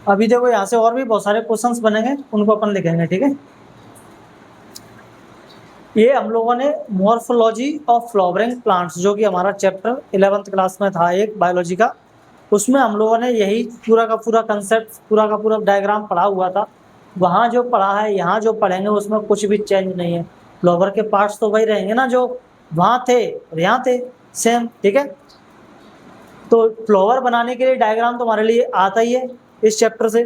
अभी देखो यहाँ से और भी बहुत सारे क्वेश्चंस बनेंगे, उनको अपन लिखेंगे, ठीक है। ये हम लोगों ने मॉर्फोलॉजी ऑफ फ्लावरिंग प्लांट्स, जो कि हमारा चैप्टर 11th क्लास में था एक बायोलॉजी का, उसमें हम लोगों ने यही पूरा का पूरा कंसेप्ट, पूरा का पूरा डायग्राम पढ़ा हुआ था। वहाँ जो पढ़ा है यहाँ जो पढ़ेंगे उसमें कुछ भी चेंज नहीं है। फ्लावर के पार्ट्स तो वही रहेंगे ना जो वहाँ थे और यहाँ थे, सेम, ठीक है। तो फ्लावर बनाने के लिए डायग्राम तुम्हारे लिए आता ही है इस चैप्टर से,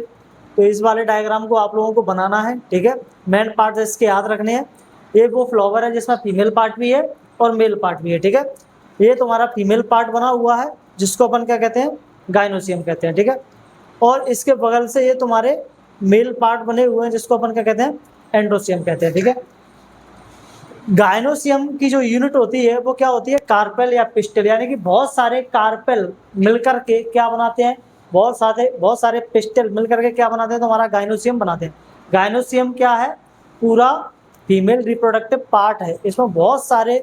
तो इस वाले डायग्राम को आप लोगों को बनाना है, ठीक है। मेन पार्ट इसके याद रखने हैं। ये वो फ्लावर है जिसमें फीमेल पार्ट भी है और मेल पार्ट भी है, ठीक है। ये तुम्हारा फीमेल पार्ट बना हुआ है जिसको अपन क्या कहते हैं, गाइनोसियम कहते हैं, ठीक है। और इसके बगल से ये तुम्हारे मेल पार्ट बने हुए हैं जिसको अपन क्या कहते हैं, एंड्रोसियम कहते हैं, ठीक है। गायनोसियम की जो यूनिट होती है वो क्या होती है, कार्पेल या पिस्टल, यानी कि बहुत सारे कार्पेल मिलकर के क्या बनाते हैं, बहुत सारे पिस्टल मिलकर के क्या बनाते हैं, तो हमारा गायनोसियम बनाते हैं। गायनोसियम क्या है, पूरा फीमेल रिप्रोडक्टिव पार्ट है। इसमें बहुत सारे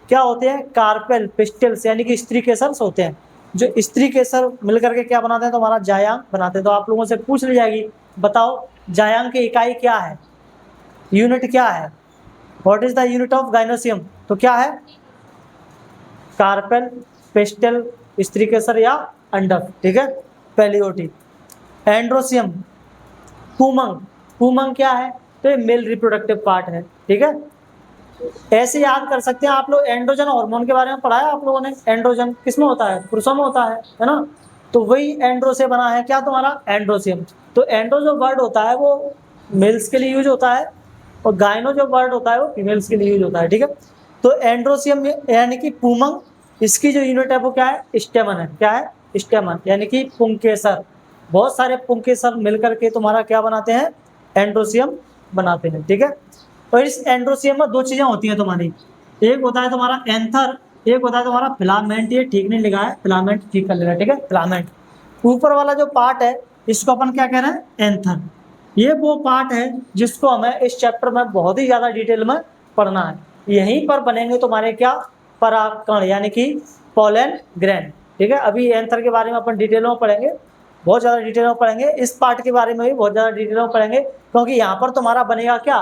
क्या होते हैं, कार्पेल पिस्टल्स यानी कि स्त्री केसर्स होते हैं। जो स्त्री केसर मिलकर के क्या बनाते हैं, तो हमारा जायांग बनाते हैं। तो आप लोगों से पूछ ली जाएगी, बताओ जायांग की इकाई क्या है, यूनिट क्या है, what is the unit of gynoecium, तो क्या है, कार्पेल, पेस्टल, स्त्रीकेसर या अंडक, ठीक है, पेलियोटी। एंड्रोसियम, पुमंग, पुमंग क्या है, तो ये मेल रिप्रोडक्टिव पार्ट है, ठीक है। ऐसे याद कर सकते हैं आप लोग, एंड्रोजन हार्मोन के बारे में पढ़ा है आप लोगों ने, एंड्रोजन किसमें होता है, पुरुषों में होता है ना। तो वही एंड्रो से बना है क्या, तुम्हारा एंड्रोसियम। तो एंड्रो जो वर्ड होता है वो मेल्स के लिए यूज होता है और गायनो जो वर्ड होता है वो फीमेल्स के लिए यूज होता है, ठीक है। तो एंड्रोसियम यानी कि पुमंग, इसकी जो यूनिट है वो क्या है, स्टेमन है, क्या है, स्टेमन यानी कि पुंकेसर। बहुत सारे पुंकेसर मिलकर के तुम्हारा क्या बनाते हैं, एंड्रोसियम बनाते हैं, ठीक है। और इस एंड्रोसियम में दो चीजें होती हैं तुम्हारी, एक होता है तुम्हारा एंथर, एक होता है तुम्हारा फिलामेंट। ये ठीक नहीं लिखा है, फिलामेंट ठीक कर लेना, ठीक है, फिलामेंट। ऊपर वाला जो पार्ट है इसको अपन क्या कह रहे हैं, एंथर। ये वो पार्ट है जिसको हमें इस चैप्टर में बहुत ही ज्यादा डिटेल में पढ़ना है। यहीं पर बनेंगे तुम्हारे क्या, परागकण यानी कि पोलन ग्रैंड, ठीक है। अभी एंथर के बारे में अपन डिटेल में पढ़ेंगे, बहुत ज्यादा डिटेल में पढ़ेंगे। इस पार्ट के बारे में भी बहुत ज्यादा डिटेल में पढ़ेंगे, क्योंकि यहाँ पर तुम्हारा बनेगा क्या,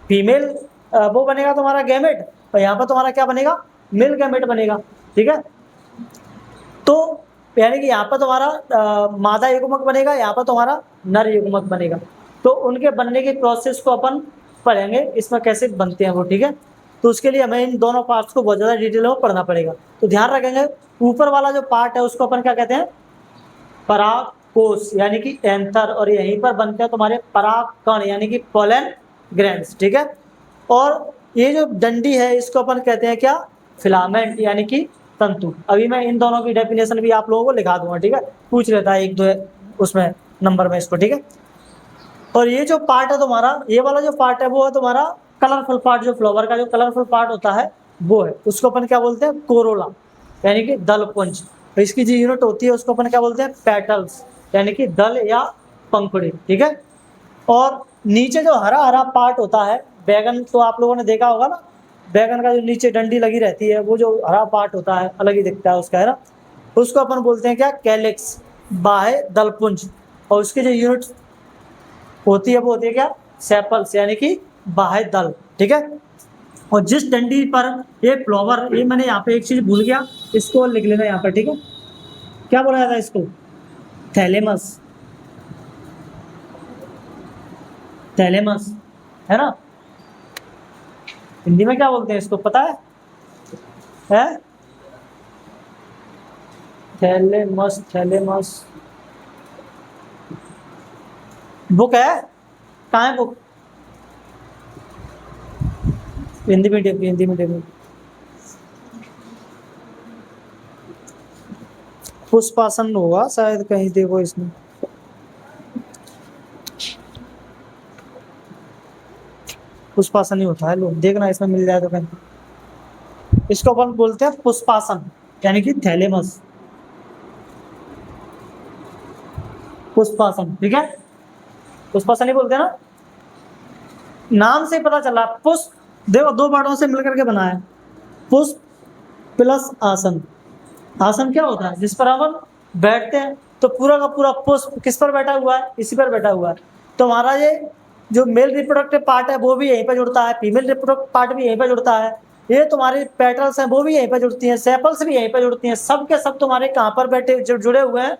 फीमेल वो बनेगा तुम्हारा गैमेट, और यहाँ पर तुम्हारा क्या बनेगा, मेल गैमेट बनेगा, ठीक है। तो यानी कि यहाँ पर तुम्हारा मादा युग्मक बनेगा, यहाँ पर तुम्हारा नर युग्मक बनेगा। तो उनके बनने की प्रोसेस को अपन पढ़ेंगे, इसमें कैसे बनते हैं वो, ठीक है। तो उसके लिए हमें इन दोनों पार्ट्स को बहुत ज्यादा डिटेल में पढ़ना पड़ेगा। तो ध्यान रखेंगे, ऊपर वाला जो पार्ट है उसको अपन क्या कहते हैं, परागकोश यानी कि एंथर, और यहीं पर बनते हैं तुम्हारे परागकण यानी कि पोलन ग्रैंड्स, ठीक है। और ये जो डंडी है इसको अपन कहते हैं क्या, फिलामेंट यानी कि तंतु। अभी मैं इन दोनों की डेफिनेशन भी आप लोगों को लिखा दूंगा, ठीक है, पूछ लेता है एक दो उसमें नंबर में इसको, ठीक है। और ये जो पार्ट है तुम्हारा, ये वाला जो पार्ट है वो है तुम्हारा कलरफुल पार्ट, जो फ्लावर का जो कलरफुल पार्ट होता है वो है, उसको अपन क्या बोलते हैं, कोरोला यानी कि दल पुंज। इसकी जो यूनिट होती है उसको अपन क्या बोलते हैं, पेटल्स यानी कि दल या पंखुड़ी, ठीक है। और नीचे जो हरा हरा पार्ट होता है, बैगन तो आप लोगों ने देखा होगा ना, बैगन का जो नीचे डंडी लगी रहती है वो जो हरा पार्ट होता है अलग ही दिखता है उसका, है ना, उसको अपन बोलते हैं क्या, कैलिक्स, बाह्य दलपुंज। और उसकी जो यूनिट होती है वो होती है क्या, सेपल्स यानी कि बाह्य दल, ठीक है। और जिस डंडी पर ये फ्लावर, ये मैंने यहाँ पे एक चीज भूल गया, इसको लिख लेना यहाँ पर, ठीक है। क्या बोला जाता है इसको, थैलेमस, थैलेमस, है ना। हिंदी में क्या बोलते हैं इसको पता है? थैलेमस, थैलेमस बुक है, कहाँ है बुक, हिंदी मीडियम की, हिंदी मीडियम की। पुष्पासन होगा शायद, कहीं देखो इसमें, पुष्पासन ही होता है, लोग देखना इसमें मिल जाए तो कहीं। इसको अपन बोलते हैं पुष्पासन यानी कि थैलेमस, पुष्पासन, ठीक है, पुष्पासन ही बोलते हैं ना, नाम से पता चला। पुष्प देखो दो वर्डों से मिलकर के बना है, पुष्प प्लस आसन। आसन क्या होता है, जिस पर अपन बैठते हैं। तो पूरा का पूरा पुष्प किस पर बैठा हुआ है, इसी पर बैठा हुआ है। तो हमारा ये जो मेल रिप्रोडक्टिव पार्ट है वो भी यहीं पर जुड़ता है, फीमेल रिप्रोडक्टिव पार्ट भी यहीं पर जुड़ता है, ये तुम्हारी पेटल्स हैं वो भी यहीं पर जुड़ती हैं, सेपल्स भी यहीं पर जुड़ती हैं, सब के सब तुम्हारे कहाँ पर बैठे जुड़े हुए हैं,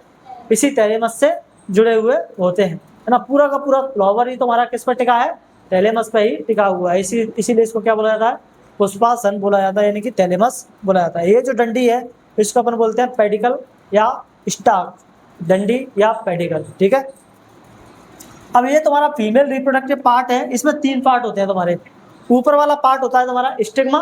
इसी थैलेमस से जुड़े हुए होते हैं, है ना। पूरा का पूरा फ्लावर ही तुम्हारा किस पर टिका है, थैलेमस पे ही टिका हुआ है। इसीलिए इसको क्या बोला जाता है, पुष्पासन बोला जाता है, यानी कि थैलेमस बोला जाता है। ये जो डंडी है इसको अपन बोलते हैं पेडिकल या स्टाक, डंडी या पेडिकल, ठीक है। अब ये तुम्हारा फीमेल रिप्रोडक्टिव पार्ट है, इसमें 3 पार्ट होते हैं तुम्हारे। ऊपर वाला पार्ट होता है तुम्हारा स्टिग्मा,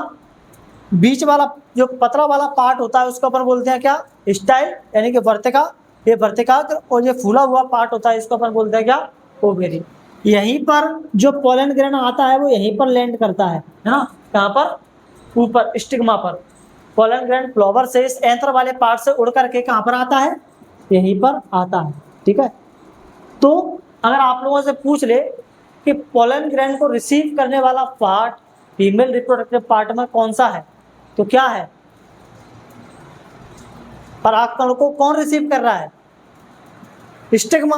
बीच वाला जो पतला वाला पार्ट होता है उसको अपन बोलते हैं क्या, स्टाइल यानी कि वर्तिका, ये वर्तिकाग्र, और ये फूला हुआ पार्ट होता है इसको अपन बोलते हैं क्या, ओवेरी। यहीं पर जो पोलन ग्रेन आता है वो यहीं पर लैंड करता है ना, कहाँ पर, ऊपर स्टिग्मा पर। पोलन ग्रेन फ्लावर से इस एंथर वाले पार्ट से उड़ करके कहाँ पर आता है, यहीं पर आता है, ठीक है। तो अगर आप लोगों से पूछ ले कि पोलन ग्रेन को रिसीव करने वाला पार्ट फीमेल रिप्रोडक्टिव पार्ट में कौन सा है, तो क्या है, परागकण को कौन रिसीव कर रहा है, स्टिग्मा।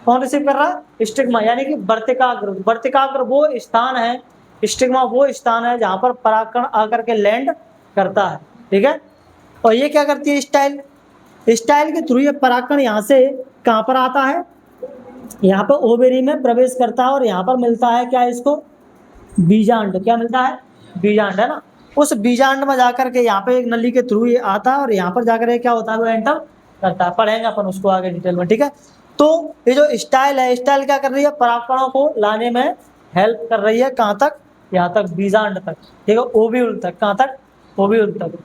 कौन रिसीव कर रहा है, स्टिग्मा, यानी कि वर्तिकाग्र। वर्तिकाग्र वो स्थान है, स्टिग्मा वो स्थान है जहां पर परागकण आकर के लैंड करता है, ठीक है। और ये क्या करती है, स्टाइल, स्टाइल के थ्रू ये परागकण यहाँ से कहाँ पर आता है, यहाँ पर ओवेरी में प्रवेश करता है, और यहाँ पर मिलता है क्या इसको, बीजांड। क्या मिलता है, बीजांड, है ना। उस बीजांड में जाकर के यहाँ पे एक नली के थ्रू ये आता है, और यहाँ पर जाकर के क्या होता है, वो एंटर करता है। पढ़ेंगे अपन उसको आगे डिटेल में, ठीक है। तो ये जो स्टाइल है, स्टाइल क्या कर रही है, परागकणों को लाने में हेल्प कर रही है, कहाँ तक, यहाँ तक, बीजांड तक, ठीक है, ओव्यूल तक। कहाँ तक, ओव्यूल तक।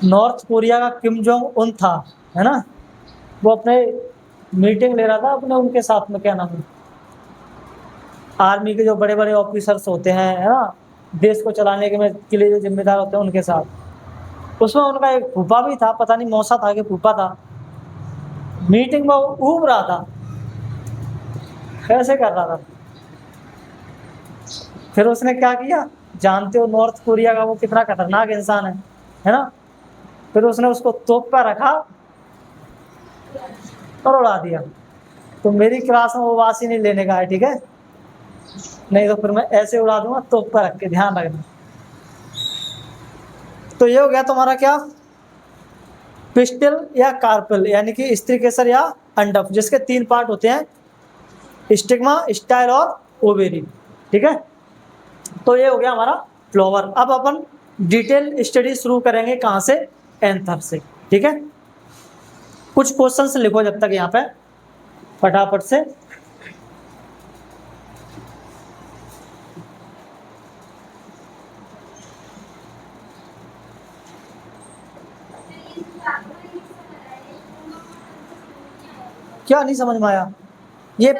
नॉर्थ कोरिया का किम जोंग उन था, है ना, वो अपने मीटिंग ले रहा था अपने उनके साथ में, क्या नाम है, आर्मी के जो बड़े बड़े ऑफिसर्स होते हैं, है ना, देश को चलाने के लिए जो जिम्मेदार होते हैं उनके साथ। उसमें उनका एक फूफा भी था, पता नहीं मौसा था कि फूफा था। मीटिंग में ऊब रहा था, कैसे कर रहा था। फिर उसने क्या किया, जानते हो नॉर्थ कोरिया का वो कितना खतरनाक इंसान है ना। फिर उसने उसको तोप पर रखा और उड़ा दिया। तो मेरी क्लास में वो वासी नहीं लेने का है, ठीक है, नहीं तो फिर मैं ऐसे उड़ा दूंगा तोप पर रख के, ध्यान रखना। तो ये हो गया तुम्हारा क्या, पिस्टल या कार्पेल, यानी कि स्त्री केसर या अंडक, जिसके 3 पार्ट होते हैं, स्टिग्मा, स्टाइल और ओवेरी, ठीक है। तो ये हो गया हमारा फ्लावर। अब अपन डिटेल स्टडी शुरू करेंगे, कहाँ से, एंथर से, ठीक है। कुछ क्वेश्चंस लिखो जब तक यहाँ पे फटाफट से। क्या नहीं समझ में आया, ये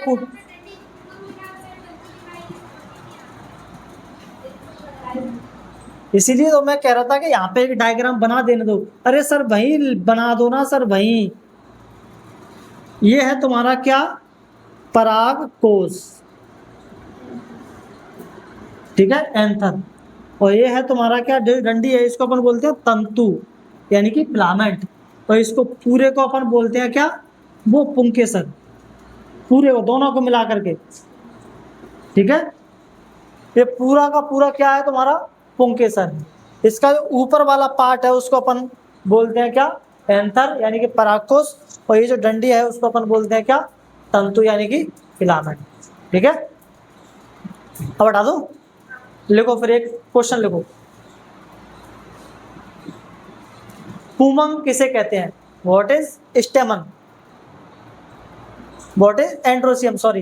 इसीलिए तो मैं कह रहा था कि यहाँ पे एक डायग्राम बना देने दो। अरे सर वही बना दो ना सर, वही। ये है तुम्हारा क्या, पराग कोश, ठीक है, एंथर। और ये है तुम्हारा क्या, डंडी है, इसको अपन बोलते हैं तंतु, यानी कि फिलामेंट। और इसको पूरे को अपन बोलते हैं क्या, वो पुंकेसर, पूरे को, दोनों को मिला करके, ठीक है। ये पूरा का पूरा क्या है तुम्हारा, पुंकेसर। इसका जो ऊपर वाला पार्ट है उसको अपन बोलते हैं क्या, एंथर, यानी कि परागकोश। और ये जो डंडी है उसको अपन बोलते हैं क्या, तंतु, यानी कि फिलामेंट, ठीक है। अब हटा दो, लिखो फिर एक क्वेश्चन लिखो। पुमंग किसे कहते हैं, what is स्टेमन, what is androecium, sorry,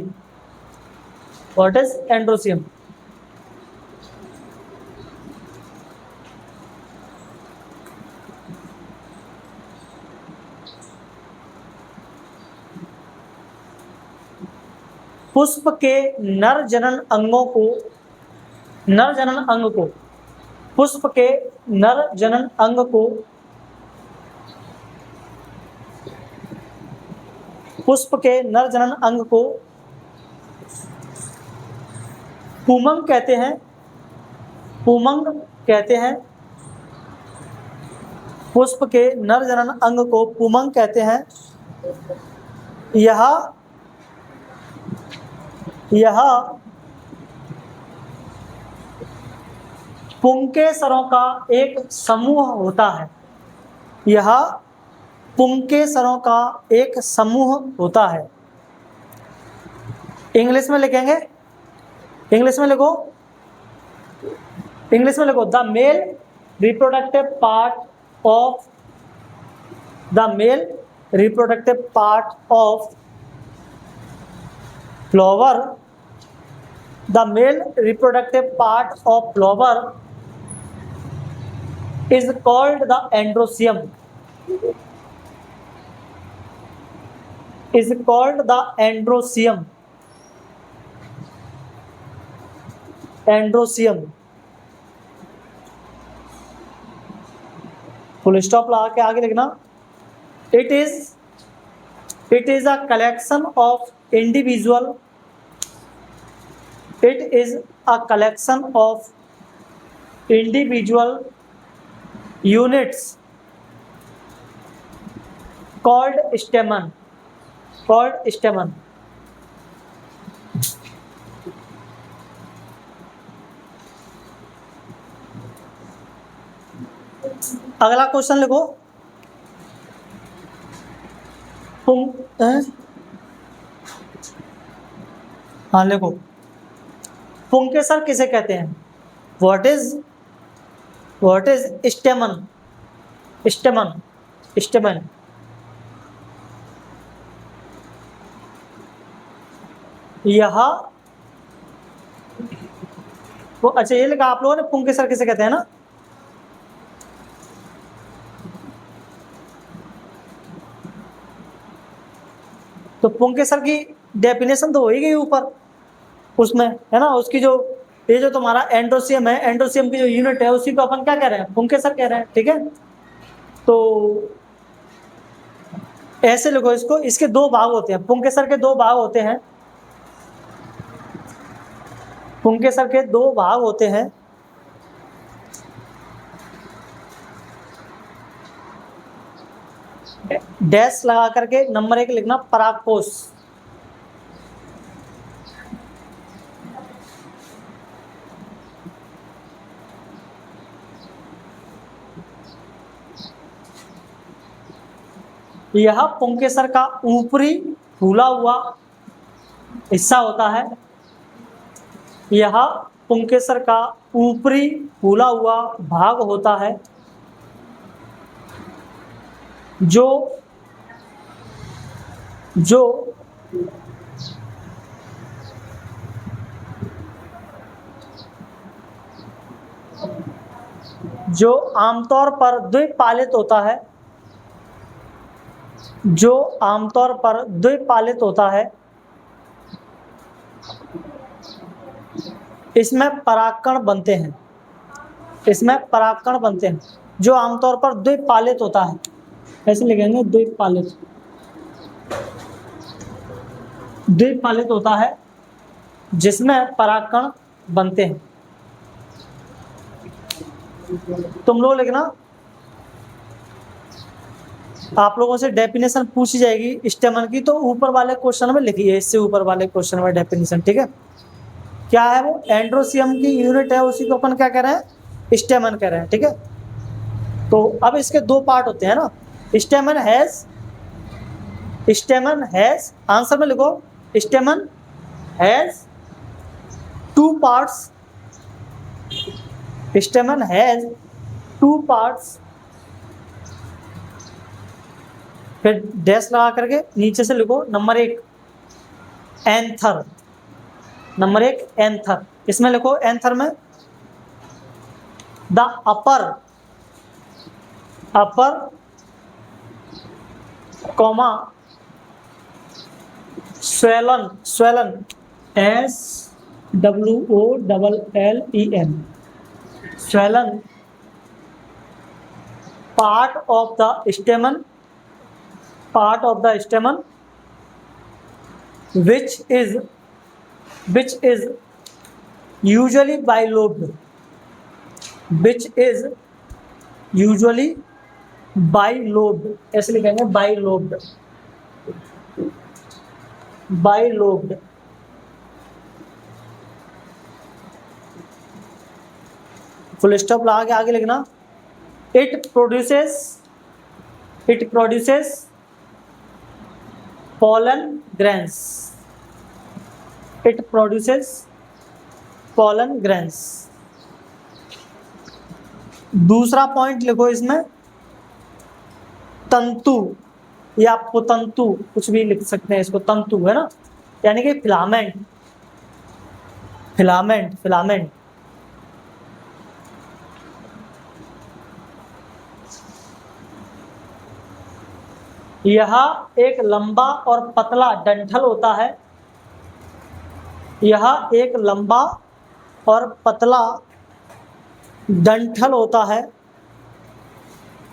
what is androecium. पुष्प के नर जनन अंगों को, नर जनन अंग को, पुष्प के नर जनन अंग को, पुष्प के नर जनन अंग को पुमंग कहते हैं, पुमंग कहते हैं। पुष्प के नर जनन अंग को पुमंग कहते हैं। यह पुंकेसरों का एक समूह होता है। यह पुंकेसरों का एक समूह होता है। इंग्लिश में लिखेंगे, इंग्लिश में लिखो, इंग्लिश में लिखो, the male reproductive part of, the male reproductive part of flower, the male reproductive part of flower is called the androecium, is called the androecium, androecium। Full stop लगा के आगे लिखना, it is a collection of individual, it is a collection of individual units called stamen, called stamen। अगला question लिखो, हाँ लिखो, पुंकेसर किसे कहते हैं? What is स्टेमन, स्टेमन, स्टेमन। यह वो, अच्छा ये लिखा आप लोगों ने, पुंकेसर किसे कहते हैं ना। तो पुंकेसर की डेफिनेशन तो हो ही गई ऊपर उसमें, है ना। उसकी जो ये जो तुम्हारा एंड्रोसियम है, एंड्रोसियम की जो यूनिट है उसी को अपन क्या कह रहे हैं? पुंकेसर कह रहे हैं, ठीक है। तो ऐसे लिखो इसको, इसके दो भाग होते हैं, पुंकेसर के दो भाग होते हैं, पुंकेसर के दो भाग होते हैं। डैश लगा करके नंबर 1 लिखना, परागकोश। यह पुंकेसर का ऊपरी फूला हुआ हिस्सा होता है। यह पुंकेसर का ऊपरी फूला हुआ भाग होता है जो आमतौर पर द्विपालित होता है, जो आमतौर पर द्विपालित होता है। इसमें परागकण बनते हैं, इसमें परागकण बनते हैं, जो आमतौर पर द्विपालित होता है। ऐसे लिखेंगे, द्विपालित, द्विपालित होता है जिसमें परागकण बनते हैं। तुम लोग लिखना, आप लोगों से डेफिनेशन पूछी जाएगी स्टेमन की, तो ऊपर वाले क्वेश्चन में लिखिए, इससे ऊपर वाले क्वेश्चन में डेफिनेशन, ठीक है। क्या है वो? एंड्रोसियम की यूनिट है, उसी को अपन क्या कह रहे हैं? स्टेमन कह रहे हैं, ठीक है। तो अब इसके दो पार्ट होते हैं ना। स्टेमन हैज, आंसर में लिखो, स्टेमन has two parts, स्टेमन has two parts. फिर डैश लगा करके नीचे से लिखो नंबर 1 एंथर, नंबर 1 एंथर। इसमें लिखो एंथर में the upper comma swollen, SWOLLEN, swollen part of the stamen, which is usually bilobed, which is usually bilobed, ऐसे लिखेंगे बाइलोब्ड, बाइलोब्ड। फुल स्टॉप लगा के आगे लिखना, it produces pollen grains, it produces pollen grains। दूसरा point लिखो इसमें, तंतु या पुतंतु, कुछ भी लिख सकते हैं इसको, तंतु है ना, यानी कि फिलामेंट, फिलामेंट, फिलामेंट। यह एक लंबा और पतला डंठल होता है, यह एक लंबा और पतला डंठल होता है,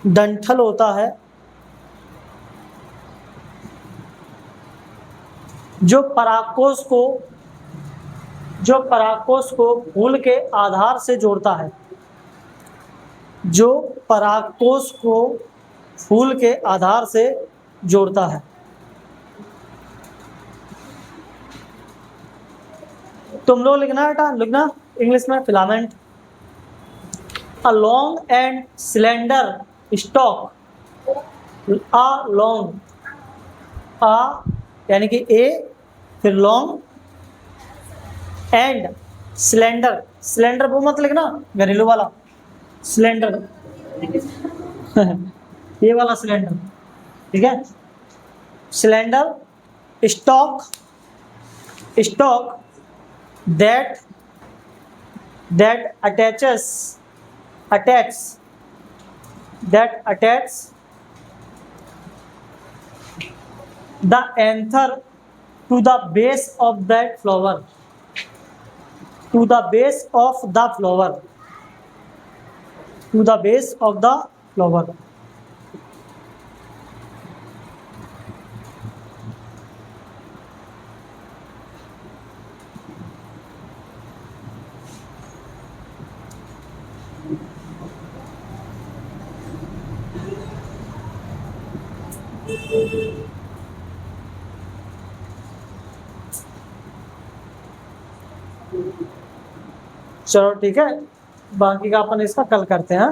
डंठल होता है, जो परागकोश को फूल के आधार से जोड़ता है, जो परागकोश को फूल के आधार से जोड़ता है। तुम लोग लिखना बेटा, लिखना इंग्लिश में, filament. A long and cylinder stock, a long, uh यानी कि ए, फिर लॉन्ग, एंड सिलेंडर, सिलेंडर वो मत लिखना घरेलू वाला सिलेंडर ये वाला सिलेंडर, ठीक है। Cylinder stock, stock that attaches the anther to the base of that flower, to the base of the flower, to the base of the flower। चलो ठीक है, बाकी का अपन इसका कल करते हैं।